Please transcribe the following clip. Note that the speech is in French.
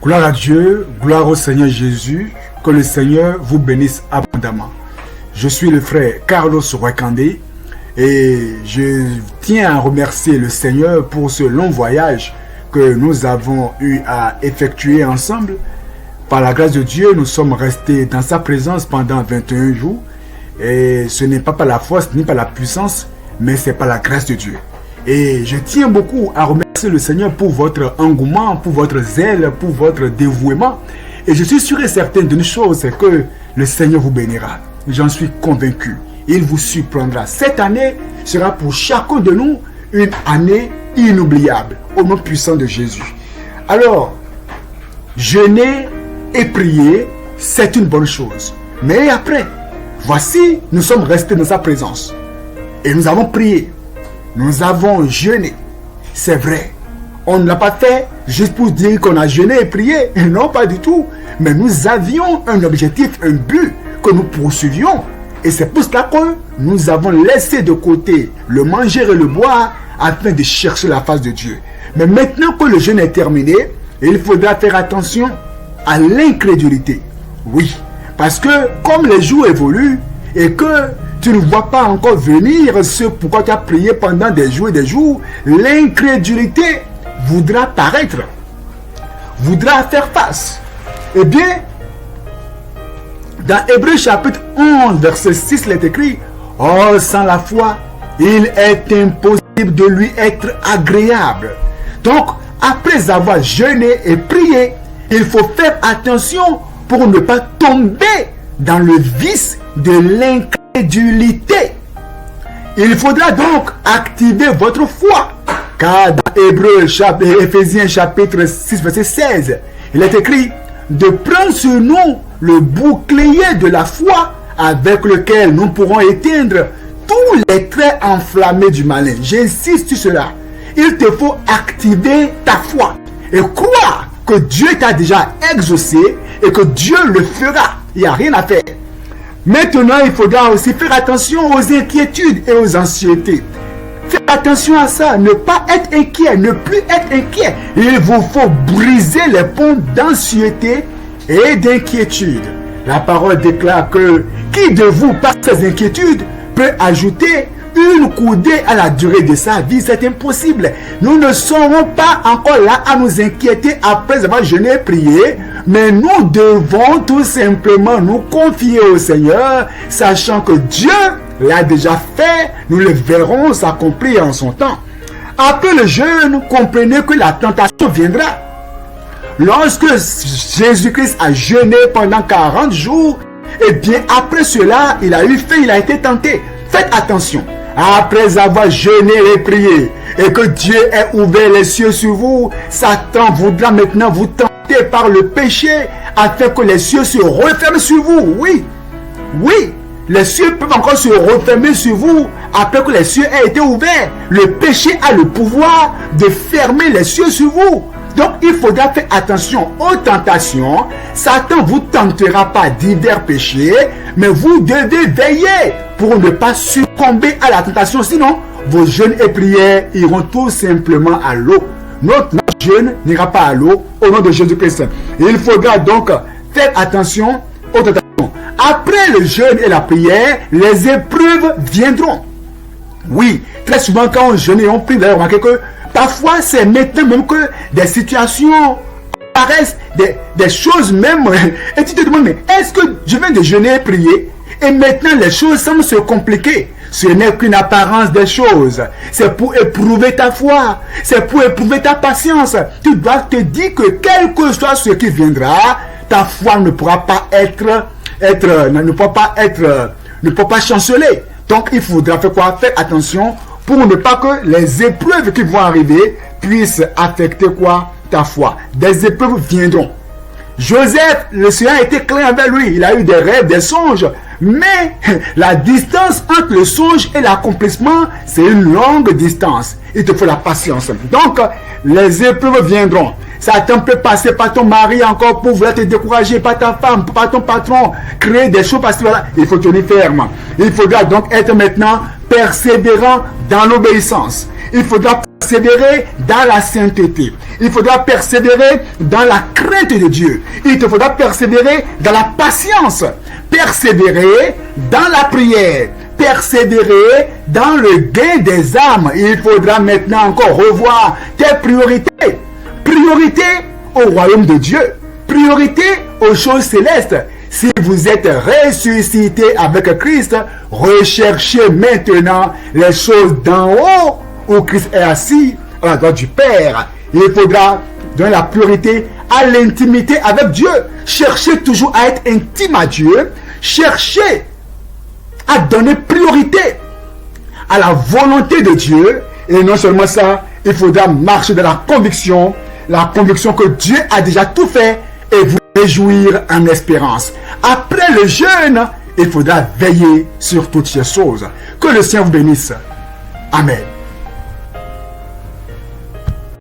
Gloire à Dieu, gloire au Seigneur Jésus, que le Seigneur vous bénisse abondamment. Je suis le frère Carlos Wakandé et je tiens à remercier le Seigneur pour ce long voyage que nous avons eu à effectuer ensemble. Par la grâce de Dieu, nous sommes restés dans sa présence pendant 21 jours et ce n'est pas par la force ni par la puissance, mais c'est par la grâce de Dieu. Et je tiens beaucoup à remercier le Seigneur pour votre engouement, pour votre zèle, pour votre dévouement. Et je suis sûr et certain d'une chose, c'est que le Seigneur vous bénira. J'en suis convaincu. Il vous surprendra. Cette année sera pour chacun de nous une année inoubliable, au nom puissant de Jésus. Alors, jeûner et prier, c'est une bonne chose. Mais après, voici, nous sommes restés dans sa présence. Et nous avons prié. Nous avons jeûné. C'est vrai. On ne l'a pas fait juste pour dire qu'on a jeûné et prié. Non, pas du tout. Mais nous avions un objectif, un but que nous poursuivions. Et c'est pour cela que nous avons laissé de côté le manger et le boire afin de chercher la face de Dieu. Mais maintenant que le jeûne est terminé, il faudra faire attention à l'incrédulité. Oui, parce que comme les jours évoluent et que tu ne vois pas encore venir ce pourquoi tu as prié pendant des jours et des jours, l'incrédulité voudra paraître, voudra faire face. Eh bien, dans Hébreux chapitre 11, verset 6, il est écrit: « Or, sans la foi, il est impossible de lui être agréable. » Donc, après avoir jeûné et prié, il faut faire attention pour ne pas tomber dans le vice de l'incrédulité. Il faudra donc activer votre foi. Car dans Éphésiens chapitre 6, verset 16, il est écrit: « De prendre sur nous le bouclier de la foi avec lequel nous pourrons éteindre tous les traits enflammés du malin. » J'insiste sur cela. Il te faut activer ta foi et croire que Dieu t'a déjà exaucé et que Dieu le fera. Il n'y a rien à faire. Maintenant, il faudra aussi faire attention aux inquiétudes et aux anxiétés. Faites attention à ça, ne pas être inquiet, ne plus être inquiet. Il vous faut briser les ponts d'anxiété et d'inquiétude. La parole déclare que qui de vous, par ses inquiétudes, peut ajouter une coudée à la durée de sa vie? C'est impossible. Nous ne serons pas encore là à nous inquiéter après avoir jeûné et prié, mais nous devons tout simplement nous confier au Seigneur, sachant que Dieu l'a déjà fait, nous le verrons s'accomplir en son temps. Après le jeûne, comprenez que la tentation viendra. Lorsque Jésus-Christ a jeûné pendant 40 jours, et bien après cela, il a eu faim, il a été tenté. Faites attention. Après avoir jeûné et prié, et que Dieu ait ouvert les cieux sur vous, Satan voudra maintenant vous tenter par le péché, afin que les cieux se referment sur vous. Oui, oui. Les cieux peuvent encore se refermer sur vous après que les cieux aient été ouverts. Le péché a le pouvoir de fermer les cieux sur vous. Donc, il faudra faire attention aux tentations. Satan ne vous tentera pas divers péchés, mais vous devez veiller pour ne pas succomber à la tentation. Sinon, vos jeûnes et prières iront tout simplement à l'eau. Notre jeûne n'ira pas à l'eau au nom de Jésus-Christ. Il faudra donc faire attention aux tentations. Après le jeûne et la prière, les épreuves viendront. Oui, très souvent quand on jeûne et on prie, vous avez remarqué que parfois c'est maintenant même que des situations apparaissent, des choses même, et tu te demandes, mais est-ce que je viens de jeûner et prier, et maintenant les choses semblent se compliquer? Ce n'est qu'une apparence des choses. C'est pour éprouver ta foi, c'est pour éprouver ta patience. Tu dois te dire que quel que soit ce qui viendra, ta foi ne pourra pas ne peut pas chanceler. Donc il faudra faire quoi? Faire attention pour ne pas que les épreuves qui vont arriver puissent affecter quoi? Ta foi. Des épreuves viendront. Joseph, le Seigneur a été clair envers lui. Il a eu des rêves, des songes. Mais la distance entre le songe et l'accomplissement, c'est une longue distance. Il te faut la patience. Donc, les épreuves viendront. Satan peut passer par ton mari encore pour vouloir te décourager, par ta femme, par ton patron, créer des choses parce que voilà, il faut tenir ferme. Il faudra donc être maintenant persévérant dans l'obéissance. Il faudra persévérer dans la sainteté. Il faudra persévérer dans la crainte de Dieu. Il te faudra persévérer dans la patience. Persévérer dans la prière. Persévérer dans le gain des âmes. Il faudra maintenant encore revoir tes priorités. Priorité au royaume de Dieu. Priorité aux choses célestes. Si vous êtes ressuscité avec Christ, recherchez maintenant les choses d'en haut où Christ est assis à la droite du Père. Il faudra donner la priorité à l'intimité avec Dieu. Cherchez toujours à être intime à Dieu. Cherchez à donner priorité à la volonté de Dieu. Et non seulement ça, il faudra marcher dans la conviction que Dieu a déjà tout fait et vous réjouir en espérance. Après le jeûne, il faudra veiller sur toutes ces choses. Que le Seigneur vous bénisse. Amen.